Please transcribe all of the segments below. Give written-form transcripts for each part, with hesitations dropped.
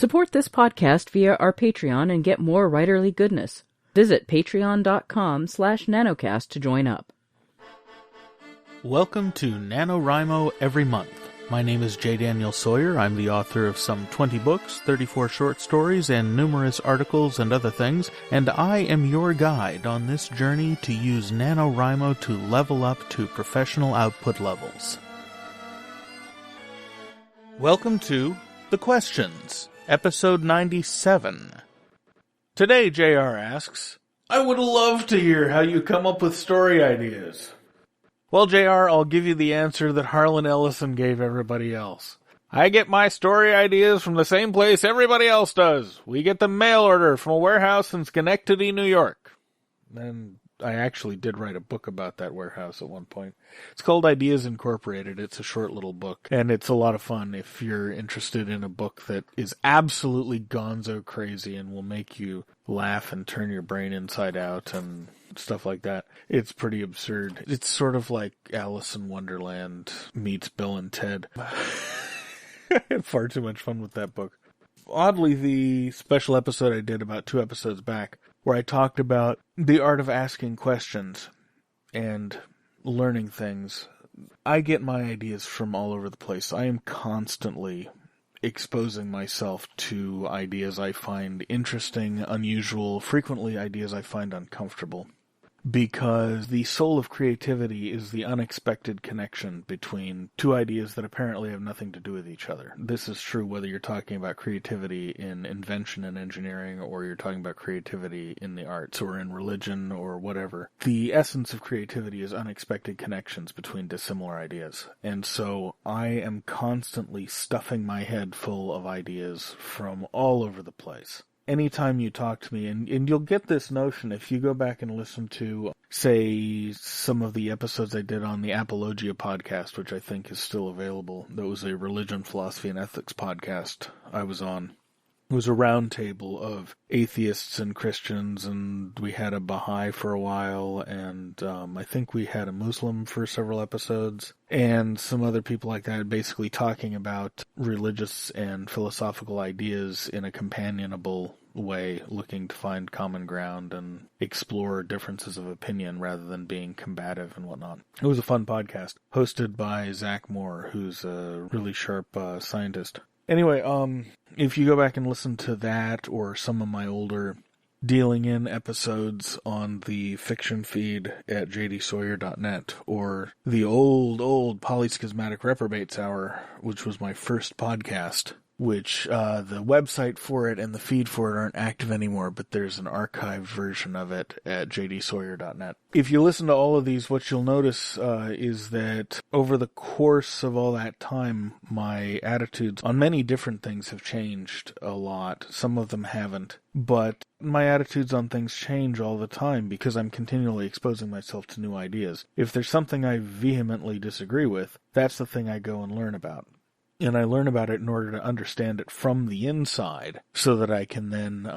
Support this podcast via our Patreon and get more writerly goodness. Visit patreon.com/nanocast to join up. Welcome to NaNoWriMo Every Month. My name is J. Daniel Sawyer. I'm the author of some 20 books, 34 short stories, and numerous articles and other things, and I am your guide on this journey to use NaNoWriMo to level up to professional output levels. Welcome to The Questions, Episode 97. Today, JR asks, I would love to hear how you come up with story ideas. Well, JR, I'll give you the answer that Harlan Ellison gave everybody else. I get my story ideas from the same place everybody else does. We get the mail order from a warehouse in Schenectady, New York. And I actually did write a book about that warehouse at one point. It's called Ideas Incorporated. It's a short little book, and it's a lot of fun if you're interested in a book that is absolutely gonzo crazy and will make you laugh and turn your brain inside out and stuff like that. It's pretty absurd. It's sort of like Alice in Wonderland meets Bill and Ted. I had far too much fun with that book. Oddly, the special episode I did about 2 episodes back, where I talked about the art of asking questions and learning things, I get my ideas from all over the place. I am constantly exposing myself to ideas I find interesting, unusual, frequently ideas I find uncomfortable. Because the soul of creativity is the unexpected connection between 2 ideas that apparently have nothing to do with each other. This is true whether you're talking about creativity in invention and engineering, or you're talking about creativity in the arts, or in religion, or whatever. The essence of creativity is unexpected connections between dissimilar ideas. And so I am constantly stuffing my head full of ideas from all over the place. Anytime you talk to me, and you'll get this notion if you go back and listen to, say, some of the episodes I did on the Apologia podcast, which I think is still available. That was a religion, philosophy, and ethics podcast I was on. It was a round table of atheists and Christians, and we had a Baha'i for a while, and I think we had a Muslim for several episodes, and some other people like that, basically talking about religious and philosophical ideas in a companionable way, looking to find common ground and explore differences of opinion rather than being combative and whatnot. It was a fun podcast, hosted by Zach Moore, who's a really sharp scientist. Anyway, if you go back and listen to that or some of my older Dealing In episodes on the fiction feed at jdsawyer.net, or the old Polyschismatic Reprobates Hour, which was my first podcast, which the website for it and the feed for it aren't active anymore, but there's an archived version of it at jdsawyer.net. If you listen to all of these, what you'll notice is that over the course of all that time, my attitudes on many different things have changed a lot. Some of them haven't, but my attitudes on things change all the time because I'm continually exposing myself to new ideas. If there's something I vehemently disagree with, that's the thing I go and learn about. And I learn about it in order to understand it from the inside so that I can then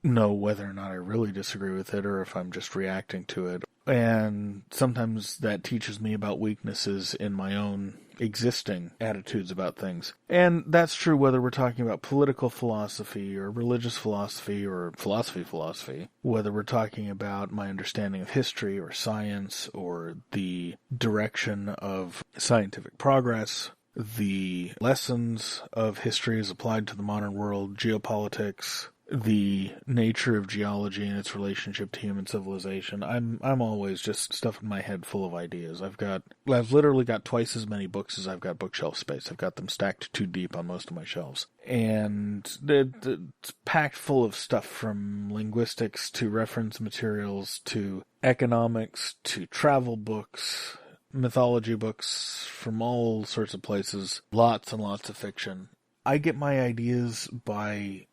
know whether or not I really disagree with it or if I'm just reacting to it. And sometimes that teaches me about weaknesses in my own existing attitudes about things. And that's true whether we're talking about political philosophy or religious philosophy or philosophy, whether we're talking about my understanding of history or science or the direction of scientific progress, the lessons of history as applied to the modern world, geopolitics, the nature of geology and its relationship to human civilization. I'm always just stuffing my head full of ideas. I've literally got twice as many books as I've got bookshelf space. I've got them stacked 2 deep on most of my shelves. And it's packed full of stuff from linguistics to reference materials to economics to travel books, mythology books from all sorts of places, lots and lots of fiction. I get my ideas by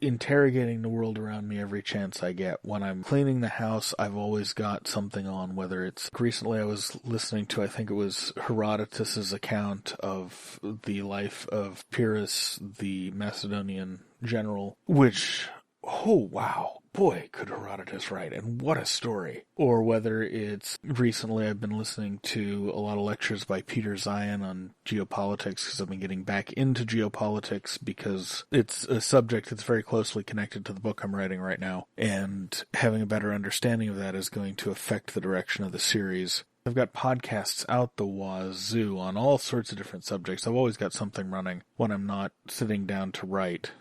interrogating the world around me every chance I get. When I'm cleaning the house, I've always got something on, whether it's... Recently I was listening to, I think it was Herodotus's account of the life of Pyrrhus, the Macedonian general, which, oh wow, boy, could Herodotus write, and what a story. Or whether it's recently I've been listening to a lot of lectures by Peter Zeihan on geopolitics, because I've been getting back into geopolitics because it's a subject that's very closely connected to the book I'm writing right now, and having a better understanding of that is going to affect the direction of the series. I've got podcasts out the wazoo on all sorts of different subjects. I've always got something running when I'm not sitting down to write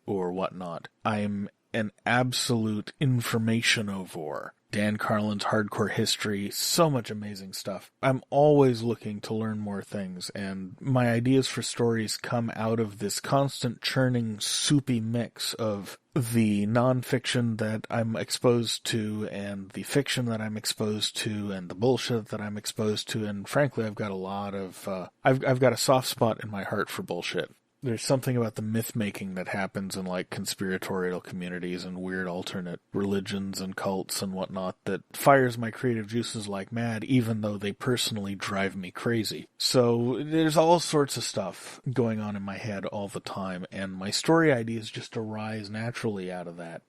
or whatnot. I'm an absolute informationovore. Dan Carlin's Hardcore History, so much amazing stuff. I'm always looking to learn more things, and my ideas for stories come out of this constant churning, soupy mix of the nonfiction that I'm exposed to, and the fiction that I'm exposed to, and the bullshit that I'm exposed to, and frankly, I've got a lot of, I've got a soft spot in my heart for bullshit. There's something about the myth-making that happens in, like, conspiratorial communities and weird alternate religions and cults and whatnot that fires my creative juices like mad, even though they personally drive me crazy. So there's all sorts of stuff going on in my head all the time, and my story ideas just arise naturally out of that.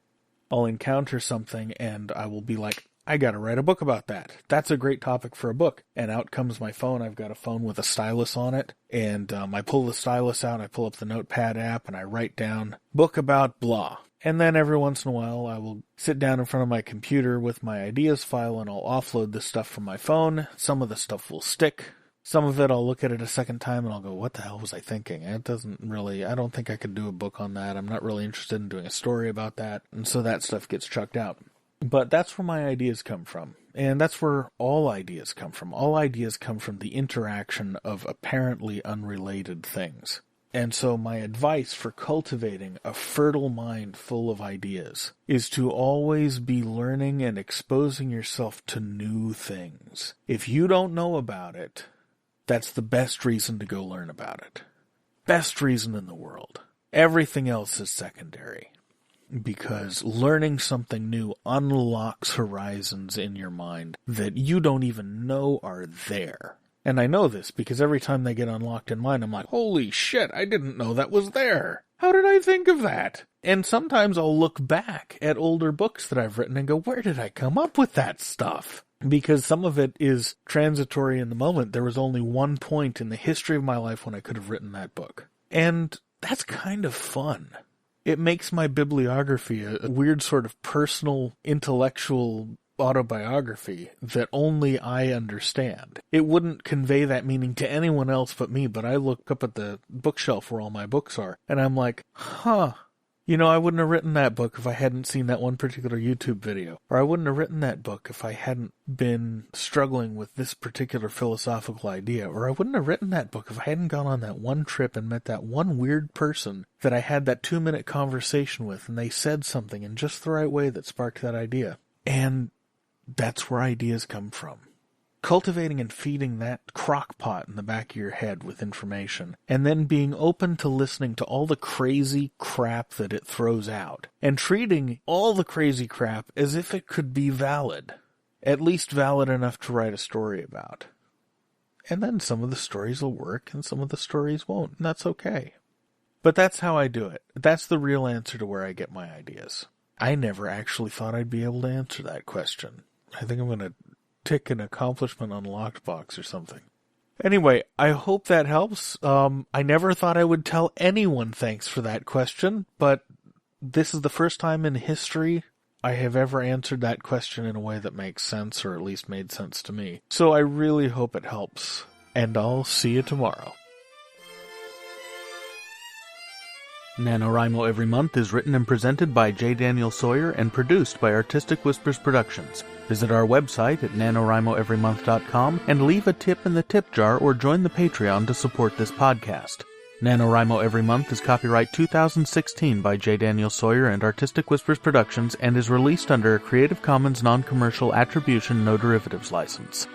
I'll encounter something, and I will be like, I gotta write a book about that. That's a great topic for a book. And out comes my phone. I've got a phone with a stylus on it. And I pull the stylus out, I pull up the Notepad app, and I write down, book about blah. And then every once in a while, I will sit down in front of my computer with my ideas file, and I'll offload this stuff from my phone. Some of the stuff will stick. Some of it, I'll look at it a second time, and I'll go, what the hell was I thinking? It doesn't really, I don't think I could do a book on that. I'm not really interested in doing a story about that. And so that stuff gets chucked out. But that's where my ideas come from. And that's where all ideas come from. All ideas come from the interaction of apparently unrelated things. And so my advice for cultivating a fertile mind full of ideas is to always be learning and exposing yourself to new things. If you don't know about it, that's the best reason to go learn about it. Best reason in the world. Everything else is secondary. Because learning something new unlocks horizons in your mind that you don't even know are there. And I know this because every time they get unlocked in mine, I'm like, holy shit, I didn't know that was there. How did I think of that? And sometimes I'll look back at older books that I've written and go, where did I come up with that stuff? Because some of it is transitory in the moment. There was only one point in the history of my life when I could have written that book. And that's kind of fun. It makes my bibliography a weird sort of personal, intellectual autobiography that only I understand. It wouldn't convey that meaning to anyone else but me, but I look up at the bookshelf where all my books are, and I'm like, huh. You know, I wouldn't have written that book if I hadn't seen that one particular YouTube video. Or I wouldn't have written that book if I hadn't been struggling with this particular philosophical idea. Or I wouldn't have written that book if I hadn't gone on that one trip and met that one weird person that I had that 2-minute conversation with, and they said something in just the right way that sparked that idea. And that's where ideas come from. Cultivating and feeding that crock pot in the back of your head with information, and then being open to listening to all the crazy crap that it throws out, and treating all the crazy crap as if it could be valid, at least valid enough to write a story about. And then some of the stories will work, and some of the stories won't, and that's okay. But that's how I do it. That's the real answer to where I get my ideas. I never actually thought I'd be able to answer that question. I think I'm going to tick an accomplishment unlocked box or something. Anyway, I hope that helps. I never thought I would tell anyone thanks for that question, but this is the first time in history I have ever answered that question in a way that makes sense, or at least made sense to me. So I really hope it helps, and I'll see you tomorrow. NaNoWriMo Every Month is written and presented by J. Daniel Sawyer and produced by Artistic Whispers Productions. Visit our website at nanowrimoeverymonth.com and leave a tip in the tip jar or join the Patreon to support this podcast. NaNoWriMo Every Month is copyright 2016 by J. Daniel Sawyer and Artistic Whispers Productions and is released under a Creative Commons Non-Commercial Attribution No Derivatives license.